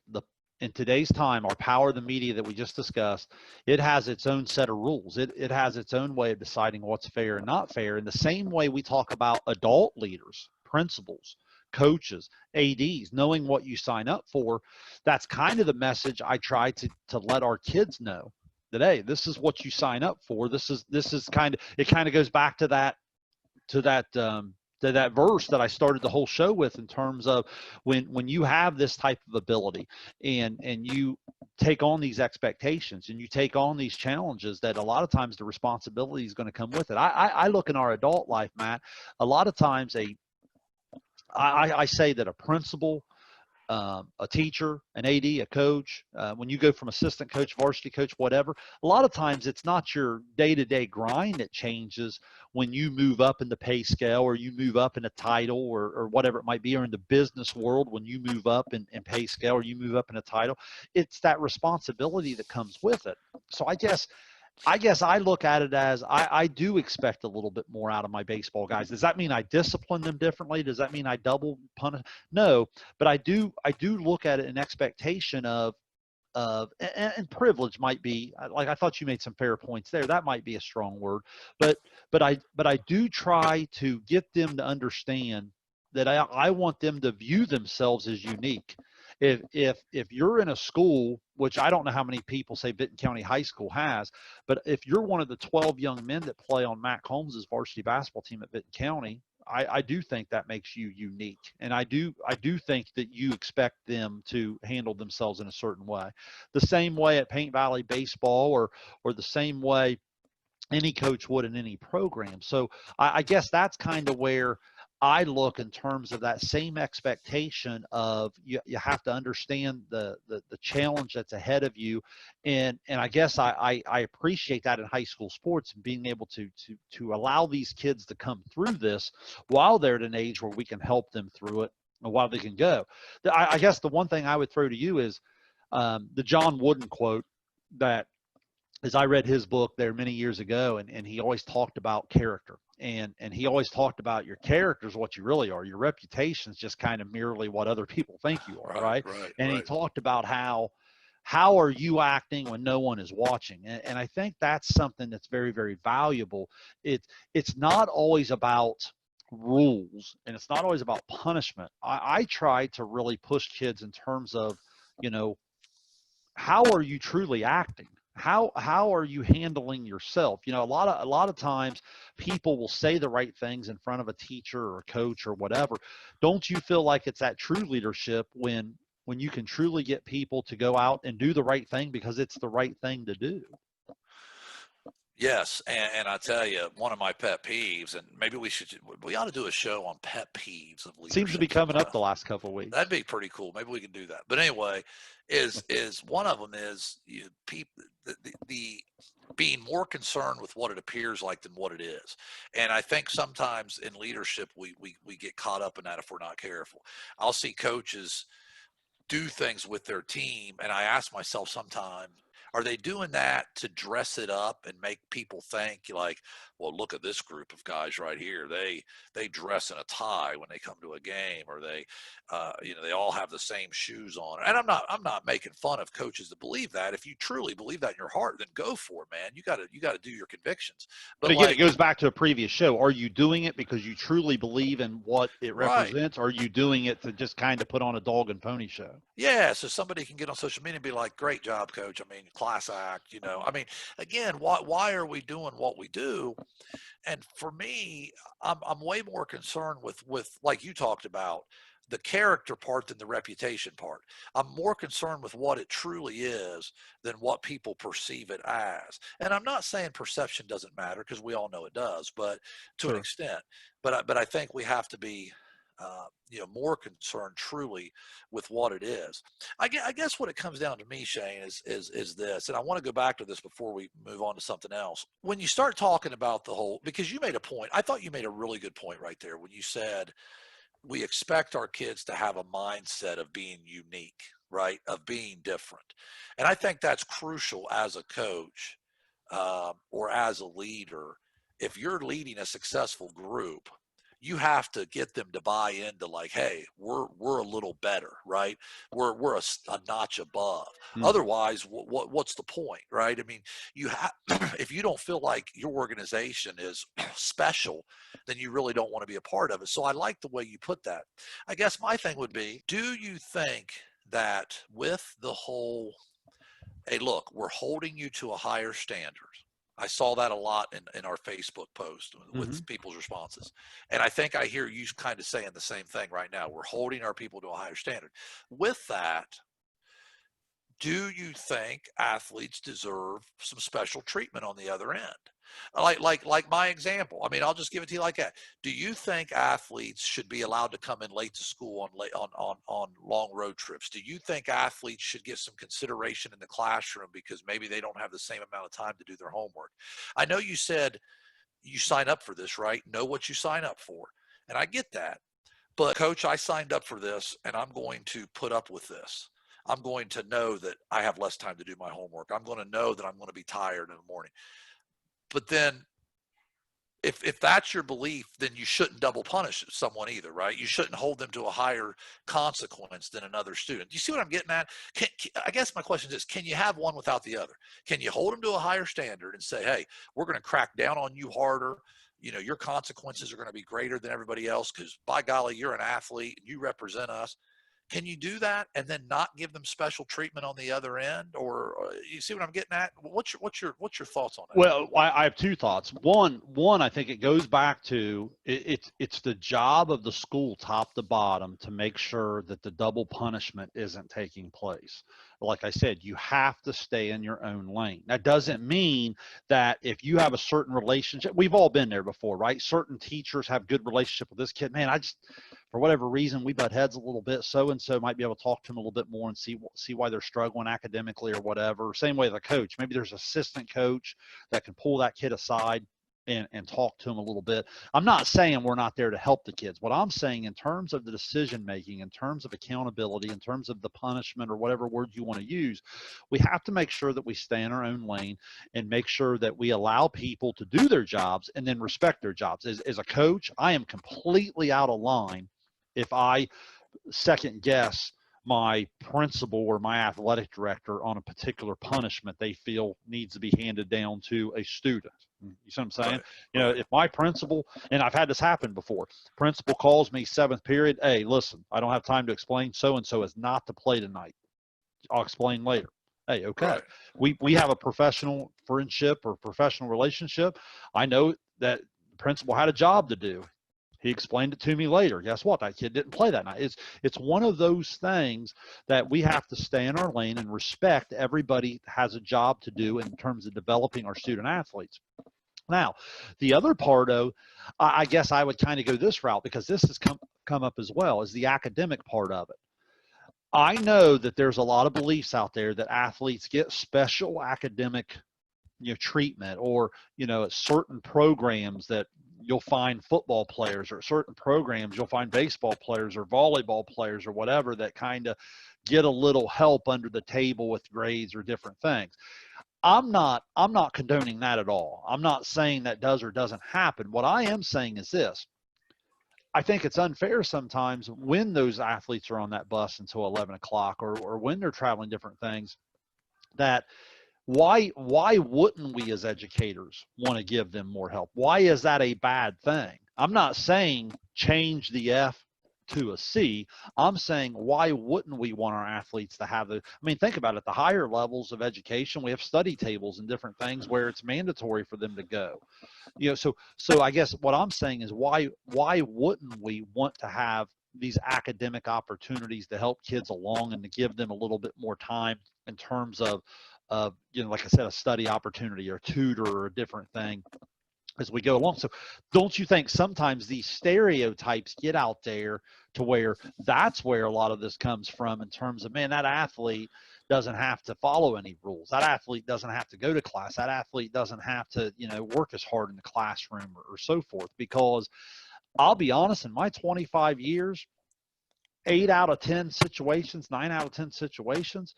in today's time, our Power of the Media that we just discussed, it has its own set of rules. It has its own way of deciding what's fair and not fair. In the same way we talk about adult leaders, principals, coaches, ADs, knowing what you sign up for, that's kind of the message I try to let our kids know that, hey, this is what you sign up for. This is kind of, it kind of goes back to that verse that I started the whole show with, in terms of when you have this type of ability and you take on these expectations and you take on these challenges, that a lot of times the responsibility is going to come with it. I look in our adult life, Matt, a lot of times I say that a principal, a teacher, an AD, a coach, when you go from assistant coach, varsity coach, whatever, a lot of times it's not your day-to-day grind that changes when you move up in the pay scale, or you move up in a title, or whatever it might be, or in the business world, when you move up in pay scale, or you move up in a title, it's that responsibility that comes with it. So I look at it as I do expect a little bit more out of my baseball guys. Does that mean I discipline them differently? Does that mean I double punish? No, but I do look at it in expectation and privilege might be, like, I thought you made some fair points there. That might be a strong word, but I do try to get them to understand that I want them to view themselves as unique. If you're in a school, which I don't know how many people say Benton County High School has, but if you're one of the 12 young men that play on Matt Combs' varsity basketball team at Benton County, I do think that makes you unique, and I do think that you expect them to handle themselves in a certain way, the same way at Paint Valley baseball, or the same way any coach would in any program. So I guess that's kind of where I look in terms of that same expectation of you have to understand the challenge that's ahead of you. And I guess I appreciate that in high school sports, and being able to allow these kids to come through this while they're at an age where we can help them through it and while they can go. I guess the one thing I would throw to you is the John Wooden quote that is I read his book there many years ago, and he always talked about character. And he always talked about your character is what you really are. Your reputation is just kind of merely what other people think you are, Right, right? right, And he right. talked about how are you acting when no one is watching? And I think that's something that's very, very valuable. It's not always about rules, and it's not always about punishment. I try to really push kids in terms of, you know, how are you truly acting? How are you handling yourself? You know, a lot of times people will say the right things in front of a teacher or a coach or whatever. Don't you feel like it's that true leadership when you can truly get people to go out and do the right thing because it's the right thing to do? Yes, and I tell you, one of my pet peeves, and maybe we ought to do a show on pet peeves of Seems to be leadership coming up sometime. the last couple of That'd weeks. be pretty cool. Maybe we can do that. But anyway, is one of them is people the being more concerned with what it appears like than what it is. And I think sometimes in leadership we get caught up in that if we're not careful. I'll see coaches do things with their team, and I ask myself sometimes, are they doing that to dress it up and make people think like, well, look at this group of guys right here, they dress in a tie when they come to a game, or they they all have the same shoes on. And I'm not making fun of coaches that believe that. If you truly believe that in your heart, then go for it, man. You got to do your convictions. But But again, it like, goes back to a previous show. Are you doing it because you truly believe in what it right. represents? Or are you doing it to just kind of put on a dog and pony show? Yeah, so somebody can get on social media and be like, "Great job, coach. I mean, class act." I mean, again, why are we doing what we do? And for me, I'm way more concerned with like you talked about the character part than the reputation part. I'm more concerned with what it truly is than what people perceive it as. And I'm not saying perception doesn't matter, because we all know it does, but to an Sure. extent. But I think we have to be more concerned truly with what it is. I guess what it comes down to me, Shayne, is this, and I want to go back to this before we move on to something else. When you start talking about the whole, because you made a point, I thought you made a really good point right there when you said we expect our kids to have a mindset of being unique, right? Of being different. And I think that's crucial as a coach, or as a leader. If you're leading a successful group, you have to get them to buy into like, hey, we're a little better, right? We're a notch above. Mhm. Otherwise, what's the point, right? I mean, you have if you don't feel like your organization is special, then you really don't want to be a part of it. So I like the way you put that. I guess my thing would be, do you think that with the whole, hey, look, we're holding you to a higher standard. I saw that a lot in our Facebook post with Mhm. people's responses. And I think I hear you kind of saying the same thing right now. We're holding our people to a higher standard. With that, do you think athletes deserve some special treatment on the other end? Like my example. I mean, I'll just give it to you like that. Do you think athletes should be allowed to come in late to school on long road trips? Do you think athletes should get some consideration in the classroom because maybe they don't have the same amount of time to do their homework? I know you said you sign up for this, right? Know what you sign up for. And I get that. But coach, I signed up for this and I'm going to put up with this. I'm going to know that I have less time to do my homework. I'm going to know that I'm going to be tired in the morning. But then if that's your belief, then you shouldn't double punish someone either, right? You shouldn't hold them to a higher consequence than another student. Do you see what I'm getting at? I guess my question is, can you have one without the other? Can you hold them to a higher standard and say, hey, we're going to crack down on you harder? Your consequences are going to be greater than everybody else because, by golly, you're an athlete and you represent us. Can you do that and then not give them special treatment on the other end? Or you see what I'm getting at? What's your thoughts on that? Well, I have two thoughts. One, I think it goes back to it's the job of the school, top to bottom, to make sure that the double punishment isn't taking place. Like I said, you have to stay in your own lane. That doesn't mean that if you have a certain relationship, we've all been there before, right? Certain teachers have good relationship with this kid. Man, I just for whatever reason we butt heads a little bit. So and so might be able to talk to them a little bit more and see why they're struggling academically or whatever. Same way the coach. Maybe there's an assistant coach that can pull that kid aside and talk to them a little bit. I'm not saying we're not there to help the kids. What I'm saying in terms of the decision making, in terms of accountability, in terms of the punishment or whatever word you want to use, we have to make sure that we stay in our own lane and make sure that we allow people to do their jobs and then respect their jobs. As a coach, I am completely out of line if I second guess my principal or my athletic director on a particular punishment they feel needs to be handed down to a student. You see what I'm saying? Right. You know, Right. if my principal, and I've had this happen before, principal calls me seventh period, hey, listen, I don't have time to explain. So-and-so is not to play tonight. I'll explain later. Hey, okay. Right. We have a professional friendship or professional relationship. I know that the principal had a job to do. He explained it to me later. Guess what? That kid didn't play that night. It's one of those things that we have to stay in our lane and respect. Everybody has a job to do in terms of developing our student athletes. Now, the other part of, I guess I would kind of go this route because this has come up as well, is the academic part of it. I know that there's a lot of beliefs out there that athletes get special academic treatment, or at certain programs that you'll find football players, or certain programs you'll find baseball players or volleyball players or whatever that kind of get a little help under the table with grades or different things. I'm not condoning that at all. I'm not saying that does or doesn't happen. What I am saying is this: I think it's unfair sometimes when those athletes are on that bus until 11 o'clock, or when they're traveling different things, that why wouldn't we as educators want to give them more help? Why is that a bad thing? I'm not saying change the F to a C. I'm saying, why wouldn't we want our athletes to have think about it, the higher levels of education, we have study tables and different things where it's mandatory for them to go. So I guess what I'm saying is, why wouldn't we want to have these academic opportunities to help kids along and to give them a little bit more time in terms of like I said, a study opportunity or a tutor or a different thing as we go along. So don't you think sometimes these stereotypes get out there to where that's where a lot of this comes from, in terms of, man, that athlete doesn't have to follow any rules. That athlete doesn't have to go to class. That athlete doesn't have to, work as hard in the classroom, or so forth. Because I'll be honest, in my 25 years, 8 out of 10 situations, 9 out of 10 situations,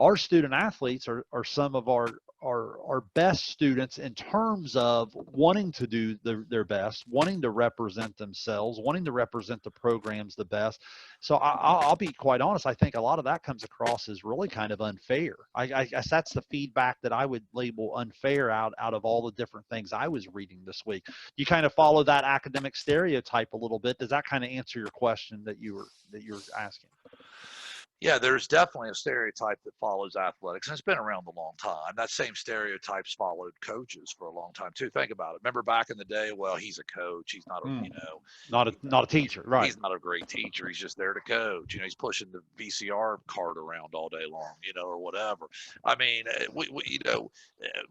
our student athletes are some of our best students in terms of wanting to do their best, wanting to represent themselves, wanting to represent the programs the best. So I'll be quite honest. I think a lot of that comes across as really kind of unfair. I guess that's the feedback that I would label unfair out of all the different things I was reading this week. You kind of follow that academic stereotype a little bit. Does that kind of answer your question that you're asking? Yeah, there's definitely a stereotype that follows athletics, and it's been around a long time. That same stereotypes followed coaches for a long time too. Think about it. Remember back in the day, well, he's a coach. He's not a, Not a teacher, right? he's not a great teacher. He's just there to coach. He's pushing the VCR cart around all day long, or whatever. I mean,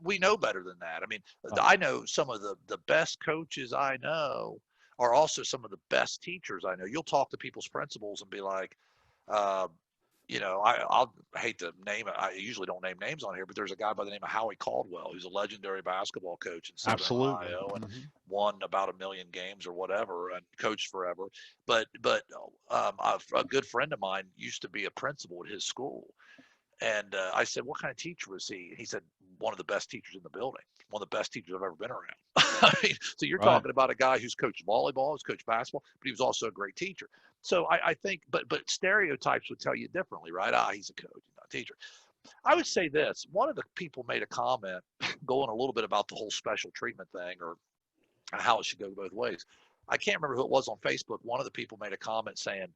we know better than that. I mean, I know some of the best coaches I know are also some of the best teachers I know. You'll talk to people's principals and be like, uh, I'll hate to name it. I usually don't name names on here, but there's a guy by the name of Howie Caldwell, who's a legendary basketball coach in Southern Absolutely. Ohio, and Mm-hmm. won about 1 million games or whatever, and coached forever. But a good friend of mine used to be a principal at his school, and I said, "What kind of teacher was he?" And he said, "One of the best teachers in the building. One of the best teachers I've ever been around." I mean, so you're Right. talking about a guy who's coached volleyball, who's coached basketball, but he was also a great teacher. So I think, but stereotypes would tell you differently, right? He's a coach, he's not a teacher. I would say this: one of the people made a comment going a little bit about the whole special treatment thing, or how it should go both ways. I can't remember who it was on Facebook. One of the people made a comment saying,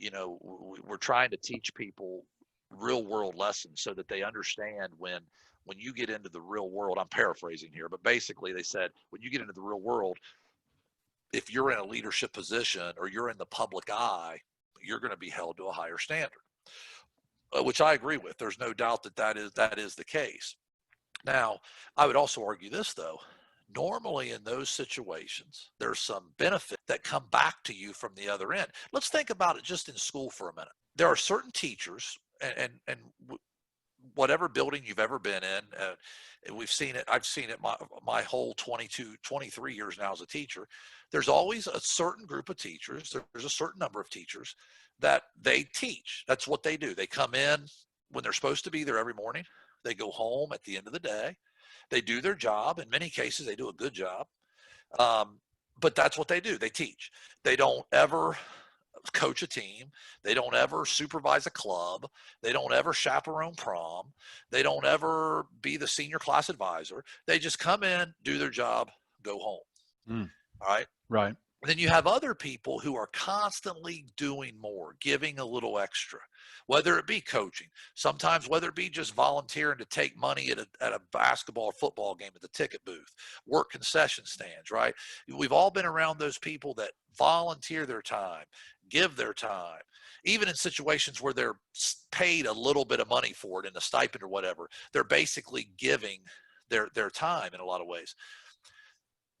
we're trying to teach people real world lessons so that they understand when you get into the real world. I'm paraphrasing here, but basically they said, when you get into the real world, if you're in a leadership position or you're in the public eye, you're going to be held to a higher standard, which I agree with. There's no doubt that is the case. Now, I would also argue this, though. Normally in those situations, there's some benefit that come back to you from the other end. Let's think about it just in school for a minute. There are certain teachers, and whatever building you've ever been in, and we've seen it. I've seen it my whole 23 years now as a teacher. There's always a certain group of teachers. There's a certain number of teachers that they teach. That's what they do. They come in when they're supposed to be there every morning. They go home at the end of the day. They do their job. In many cases, they do a good job. But that's what they do. They teach. They don't ever coach a team. They don't ever supervise a club. They don't ever chaperone prom. They don't ever be the senior class advisor. They just come in, do their job, go home. Mm. All right. Right. Then you have other people who are constantly doing more, giving a little extra, whether it be coaching, sometimes whether it be just volunteering to take money at a basketball or football game at the ticket booth, work concession stands, right? We've all been around those people that volunteer their time, give their time, even in situations where they're paid a little bit of money for it in a stipend or whatever. They're basically giving their time in a lot of ways.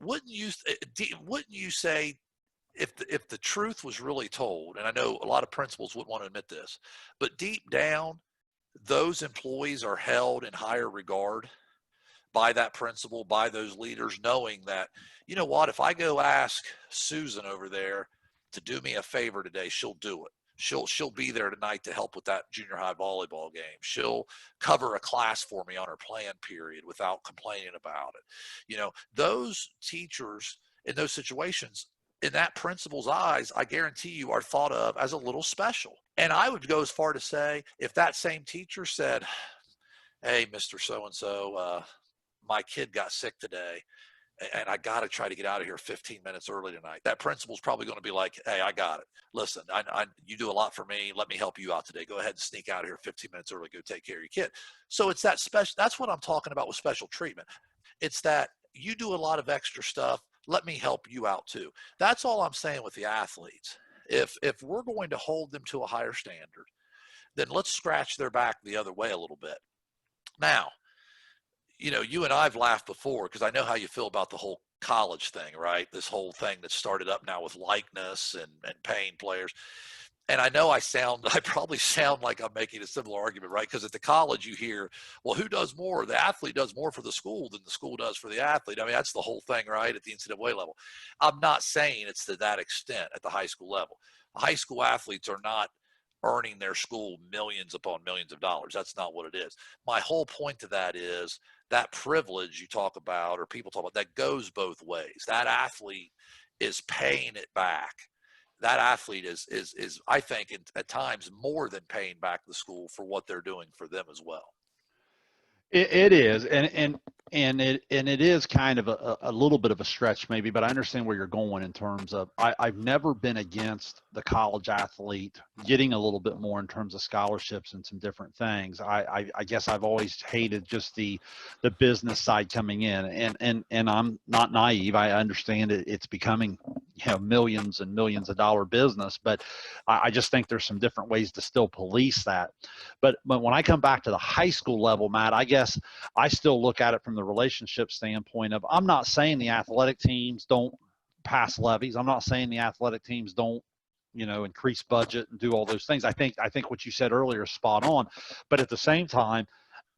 Wouldn't you say, if the truth was really told, and I know a lot of principals wouldn't want to admit this, but deep down, those employees are held in higher regard by that principal, by those leaders, knowing that, you know what, if I go ask Susan over there to do me a favor today, she'll do it. She'll be there tonight to help with that junior high volleyball game. She'll cover a class for me on her planned period without complaining about it. You know, those teachers in those situations, in that principal's eyes, I guarantee you, are thought of as a little special. And I would go as far to say, if that same teacher said, "Hey, Mr. So-and-so, my kid got sick today, and I got to try to get out of here 15 minutes early tonight," that principal's probably going to be like, "Hey, I got it. Listen, you do a lot for me. Let me help you out today. Go ahead and sneak out of here 15 minutes early. Go take care of your kid." So it's that special. That's what I'm talking about with special treatment. It's that you do a lot of extra stuff. Let me help you out too. That's all I'm saying with the athletes. If we're going to hold them to a higher standard, then let's scratch their back the other way a little bit. Now, you know, you and I've laughed before because I know how you feel about the whole college thing, right? This whole thing that started up now with likeness and paying players. And I know I probably sound like I'm making a similar argument, right? Because at the college you hear, well, who does more? The athlete does more for the school than the school does for the athlete. I mean, that's the whole thing, right? At the NCAA level. I'm not saying it's to that extent at the high school level. High school athletes are not earning their school millions upon millions of dollars. That's not what it is. My whole point to that is that privilege you talk about, or people talk about, that goes both ways. That athlete is paying it back. That athlete is I think at times more than paying back the school for what they're doing for them as well. It is, and it is kind of a little bit of a stretch maybe, but I understand where you're going in terms of I've never been against the college athlete getting a little bit more in terms of scholarships and some different things. I guess I've always hated just the business side coming in, and I'm not naive. I understand it's becoming, you know, millions and millions of dollar business, but I just think there's some different ways to still police that. But when I come back to the high school level, Matt, I guess I still look at it from the relationship standpoint of, I'm not saying the athletic teams don't pass levies. I'm not saying the athletic teams don't, you know, increase budget and do all those things. I think what you said earlier is spot on. But at the same time,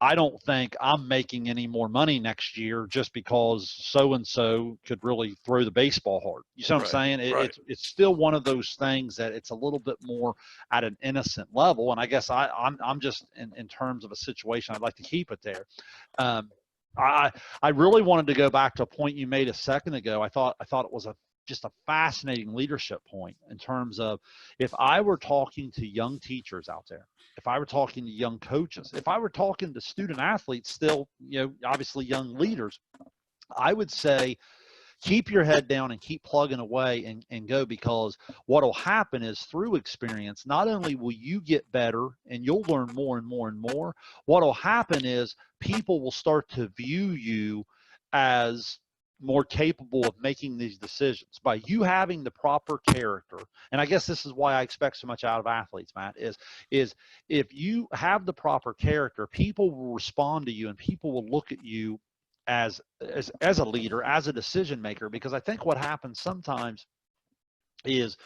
I don't think I'm making any more money next year just because so and so could really throw the baseball hard. You see what I'm saying? Right. It's still one of those things that it's a little bit more at an innocent level. And I guess I'm just in terms of a situation, I'd like to keep it there. Um, I really wanted to go back to a point you made a second ago. I thought it was just a fascinating leadership point in terms of, if I were talking to young teachers out there, if I were talking to young coaches, if I were talking to student athletes, still, you know, obviously young leaders, I would say, keep your head down and keep plugging away and go, because what will happen is, through experience, not only will you get better and you'll learn more and more and more, what will happen is people will start to view you as more capable of making these decisions by you having the proper character. And I guess this is why I expect so much out of athletes, Matt, is if you have the proper character, people will respond to you and people will look at you as a leader, as a decision maker. Because I think what happens sometimes is,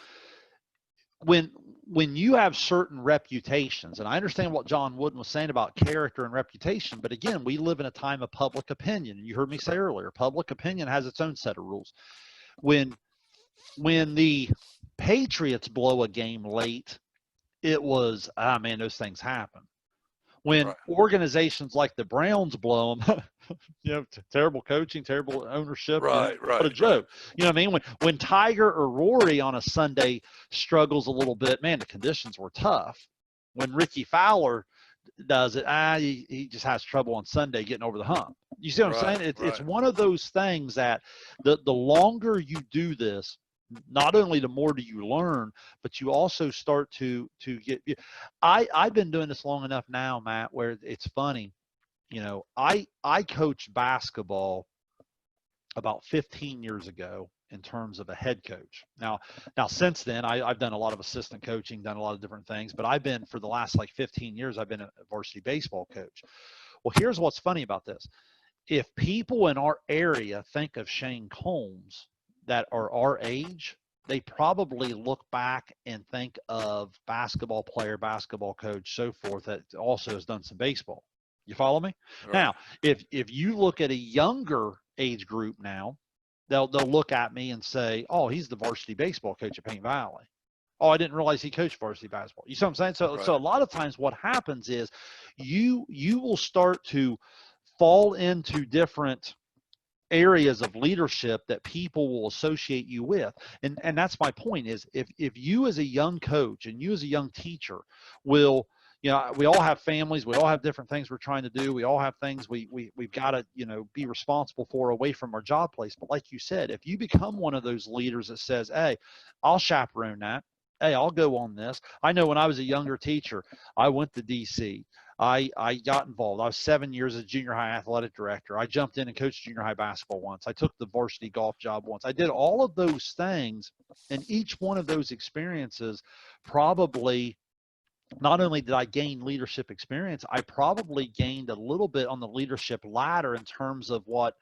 when when you have certain reputations, and I understand what John Wooden was saying about character and reputation, but again, we live in a time of public opinion. You heard me say earlier, public opinion has its own set of rules. When the Patriots blow a game late, it was, ah man, those things happen. When Right. organizations like the Browns blow them, terrible coaching, terrible ownership, Right. what a Right. Right. joke. You know what I mean? When Tiger or Rory on a Sunday struggles a little bit, man, the conditions were tough. When Ricky Fowler does it, he just has trouble on Sunday getting over the hump. You see what I'm Right. saying? It's Right. one of those things that the longer you do this, not only the more do you learn, but you also start to get. I've been doing this long enough now, Matt, where it's funny. I coached basketball about 15 years ago in terms of a head coach. Now since then, I've done a lot of assistant coaching, done a lot of different things, but I've been for the last like 15 years, I've been a varsity baseball coach. Well, here's what's funny about this. If people in our area think of Shane Combs that are our age, they probably look back and think of basketball player, basketball coach, so forth, that also has done some baseball. You follow me? Right. Now, if you look at a younger age group now, they'll look at me and say, "Oh, he's the varsity baseball coach at Paint Valley. Oh, I didn't realize he coached varsity basketball." You see what I'm saying? So Right. a lot of times what happens is you will start to fall into different areas of leadership that people will associate you with. And that's my point is if you as a young coach and you as a young teacher will, we all have families, we all have different things we're trying to do, we all have things we've got to, be responsible for away from our job place. But like you said, if you become one of those leaders that says, "Hey, I'll chaperone that. Hey, I'll go on this." I know when I was a younger teacher, I went to DC. I got involved. I was 7 years as junior high athletic director. I jumped in and coached junior high basketball once. I took the varsity golf job once. I did all of those things, and each one of those experiences probably not only did I gain leadership experience, I probably gained a little bit on the leadership ladder in terms of what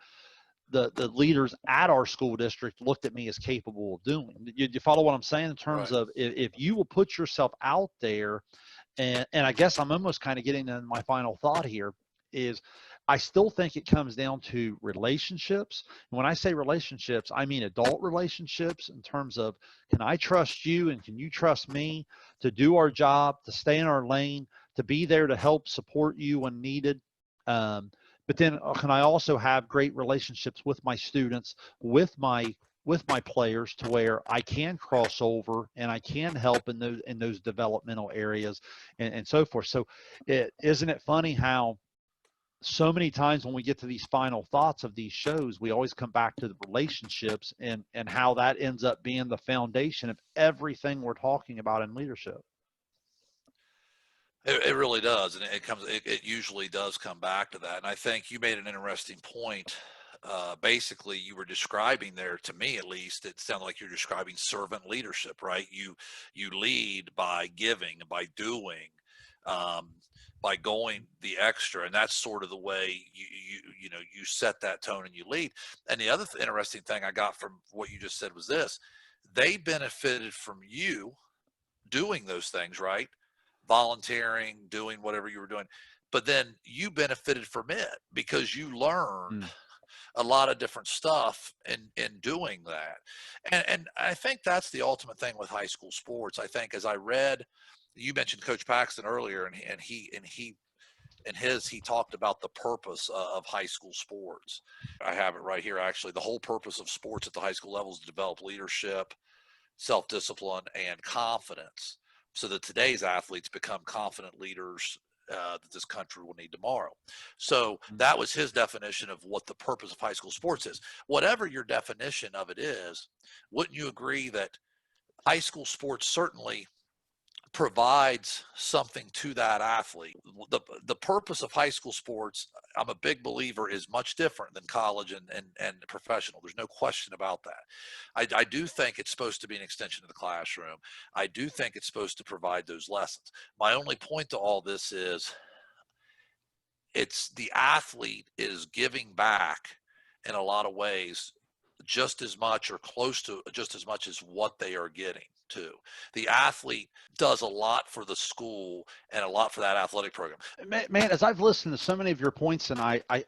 the leaders at our school district looked at me as capable of doing. You follow what I'm saying in terms Right. of if you will put yourself out there, and I guess I'm almost kind of getting to my final thought here is I still think it comes down to relationships. And when I say relationships, I mean adult relationships in terms of, can I trust you and can you trust me to do our job, to stay in our lane, to be there to help support you when needed. But then can I also have great relationships with my students, with my players, to where I can cross over and I can help in those developmental areas, and so forth. So isn't it funny how so many times when we get to these final thoughts of these shows, we always come back to the relationships and how that ends up being the foundation of everything we're talking about in leadership. It really does, and it usually does come back to that. And I think you made an interesting point. Basically, you were describing there, to me at least, it sounded like you're describing servant leadership, right? You lead by giving, by doing, um, by going the extra, and that's sort of the way you set that tone and you lead. And the other interesting thing I got from what you just said was this: they benefited from you doing those things, right? Volunteering, doing whatever you were doing. But then you benefited from it because you learned Mm. a lot of different stuff in doing that. And I think that's the ultimate thing with high school sports. I think as I read, you mentioned Coach Paxton earlier, and he talked about the purpose of high school sports. I have it right here actually. The whole purpose of sports at the high school level is to develop leadership, self-discipline, and confidence so that today's athletes become confident leaders that this country will need tomorrow. So Mm. that was his definition of what the purpose of high school sports is. Whatever your definition of it is, wouldn't you agree that high school sports certainly provides something to that athlete? The purpose of high school sports, I'm a big believer, is much different than college and professional. There's no question about that. I do think it's supposed to be an extension of the classroom. I do think it's supposed to provide those lessons. My only point to all this is it's the athlete is giving back in a lot of ways just as much or close to just as much as what they are getting too. The athlete does a lot for the school and a lot for that athletic program. Man, as I've listened to so many of your points tonight, I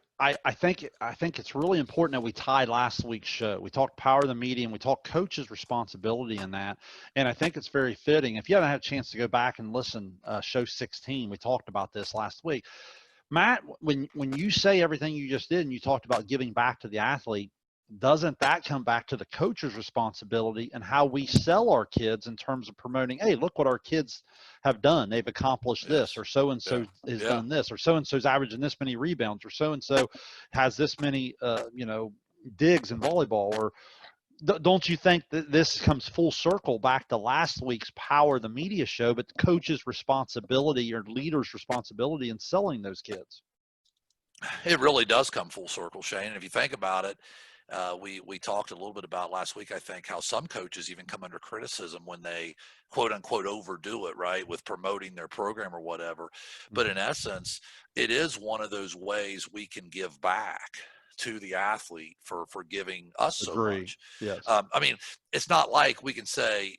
think it's really important that we tied last week's show. We talked power of the media and we talked coaches' responsibility in that, and I think it's very fitting. If you haven't had a chance to go back and listen, show 16, we talked about this last week. Matt, when you say everything you just did and you talked about giving back to the athlete, doesn't that come back to the coach's responsibility and how we sell our kids in terms of promoting, hey, look what our kids have done. They've accomplished this, Yes. or so and so Yeah. has Yeah. done this, or so and so's averaging this many rebounds, or so and so has this many digs in volleyball, or don't you think that this comes full circle back to last week's Power of the Media show, but the coach's responsibility or leader's responsibility in selling those kids? It really does come full circle, Shane. And if you think about it, we talked a little bit about last week, I think, how some coaches even come under criticism when they quote unquote overdo it, right, with promoting their program or whatever. But in essence, it is one of those ways we can give back to the athlete for giving us so Agree. much. Yes. I mean, it's not like we can say,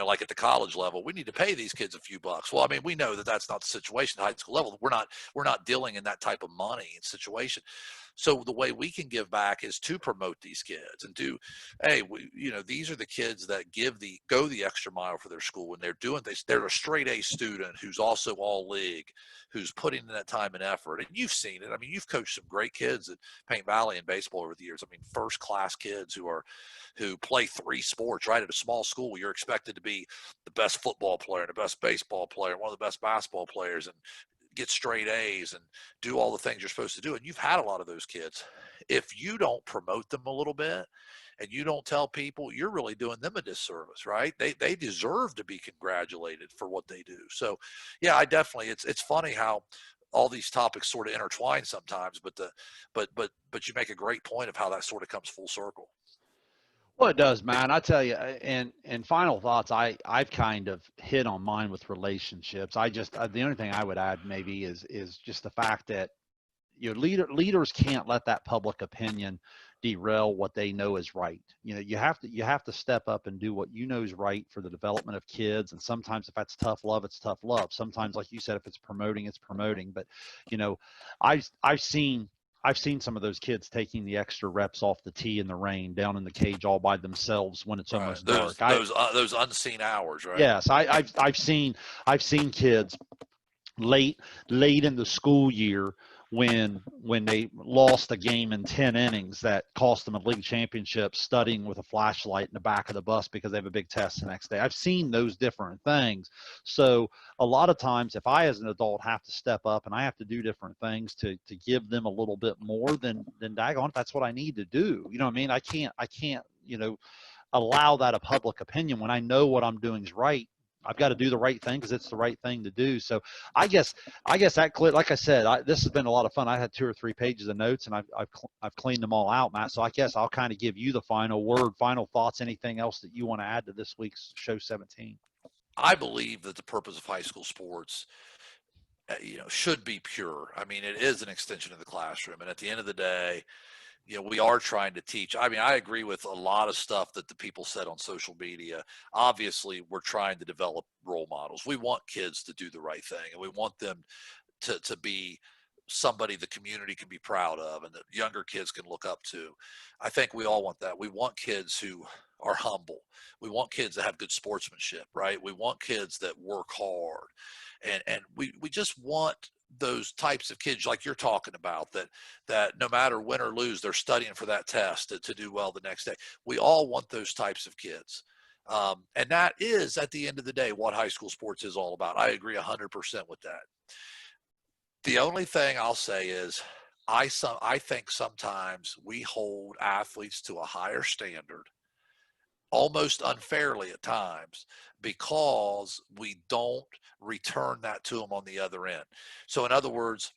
like at the college level, we need to pay these kids a few bucks. Well, I mean, we know that that's not the situation at the high school level. We're not dealing in that type of money and situation. So the way we can give back is to promote these kids and hey, these are the kids that go the extra mile for their school, and they're a straight A student who's also all league, who's putting in that time and effort. And you've seen it. I mean, you've coached some great kids at Paint Valley in baseball over the years. I mean, first class kids who play 3 sports, right? At a small school, you're expected to be the best football player and the best baseball player, one of the best basketball players, and get straight A's and do all the things you're supposed to do. And you've had a lot of those kids. If you don't promote them a little bit and you don't tell people, you're really doing them a disservice, right? They deserve to be congratulated for what they do. So yeah, I definitely, it's funny how all these topics sort of intertwine sometimes, but you make a great point of how that sort of comes full circle. Well, it does, man. I tell you, and final thoughts. I've kind of hit on mine with relationships. The only thing I would add maybe is just the fact that leaders can't let that public opinion derail what they know is right. You have to step up and do what you know is right for the development of kids. And sometimes if that's tough love, it's tough love. Sometimes, like you said, if it's promoting, it's promoting. But you know, I've seen some of those kids taking the extra reps off the tee in the rain, down in the cage all by themselves when it's Right. almost dark. Those unseen hours, right? Yes, I've seen kids late in the school year when they lost a game in 10 innings that cost them a league championship, studying with a flashlight in the back of the bus because they have a big test the next day. I've seen those different things. So a lot of times if I as an adult have to step up and I have to do different things to give them a little bit more than daggone, that's what I need to do. You know what I mean? I can't allow that a public opinion when I know what I'm doing is right. I've got to do the right thing because it's the right thing to do. So I guess that clear. Like I said, this has been a lot of fun. I had 2 or 3 pages of notes and I've cleaned them all out, Matt. So I guess I'll kind of give you the final word, final thoughts. Anything else that you want to add to this week's show 17? I believe that the purpose of high school sports, should be pure. I mean, it is an extension of the classroom, and at the end of the day, we are trying to teach. I mean, I agree with a lot of stuff that the people said on social media. Obviously, we're trying to develop role models. We want kids to do the right thing, and we want them to be somebody the community can be proud of and that younger kids can look up to. I think we all want that. We want kids who are humble. We want kids that have good sportsmanship, right? We want kids that work hard. And we just want those types of kids like you're talking about, that no matter win or lose, they're studying for that test to do well the next day. We all want those types of kids. And that is, at the end of the day, what high school sports is all about. I agree 100% with that. The only thing I'll say is I think sometimes we hold athletes to a higher standard, almost unfairly at times, because we don't return that to them on the other end. So in other words,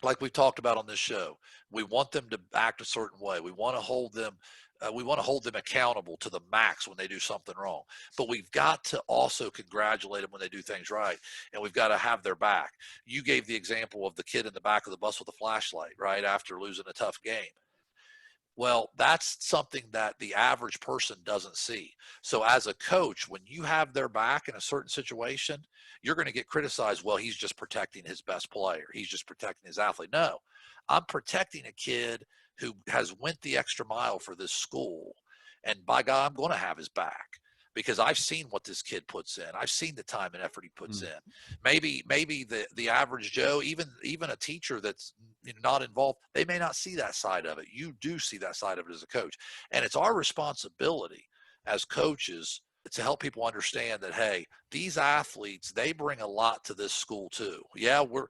like we've talked about on this show, we want them to act a certain way. We want to hold them accountable to the max when they do something wrong. But we've got to also congratulate them when they do things right, and we've got to have their back. You gave the example of the kid in the back of the bus with a flashlight, right, after losing a tough game. Well, that's something that the average person doesn't see. So as a coach, when you have their back in a certain situation, you're going to get criticized. Well, he's just protecting his best player. He's just protecting his athlete. No, I'm protecting a kid who has went the extra mile for this school. And by God, I'm going to have his back because I've seen what this kid puts in. I've seen the time and effort he puts in. Maybe the average Joe, even a teacher that's not involved, they may not see that side of it. You do see that side of it as a coach, and it's our responsibility as coaches to help people understand that, hey, these athletes, they bring a lot to this school too. Yeah, we're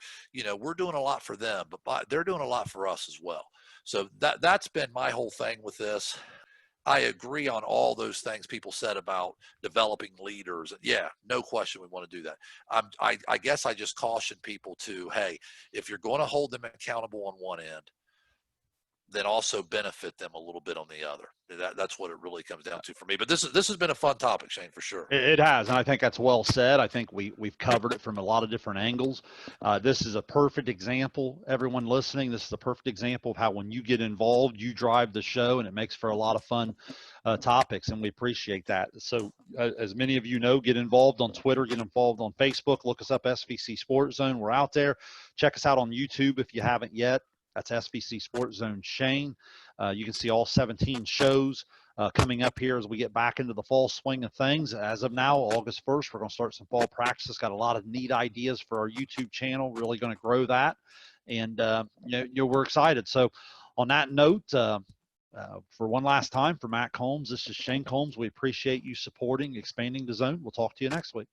doing a lot for them, but they're doing a lot for us as well. So that's been my whole thing with this. I agree on all those things people said about developing leaders. Yeah, no question we want to do that. I guess I just caution people to, hey, if you're going to hold them accountable on one end, then also benefit them a little bit on the other. That's what it really comes down to for me. But this has been a fun topic, Shayne, for sure. It has, and I think that's well said. I think we've covered it from a lot of different angles. This is a perfect example. Everyone listening, this is a perfect example of how when you get involved, you drive the show, and it makes for a lot of fun topics, and we appreciate that. So, as many of you know, get involved on Twitter, get involved on Facebook. Look us up, SVC Sports Zone. We're out there. Check us out on YouTube if you haven't yet. That's SVC Sports Zone Shayne. You can see all 17 shows coming up here as we get back into the fall swing of things. As of now, August 1st, we're going to start some fall practice. Got a lot of neat ideas for our YouTube channel, really going to grow that. And, we're excited. So on that note, for one last time, for Matt Combs, this is Shayne Combs. We appreciate you supporting, expanding the zone. We'll talk to you next week.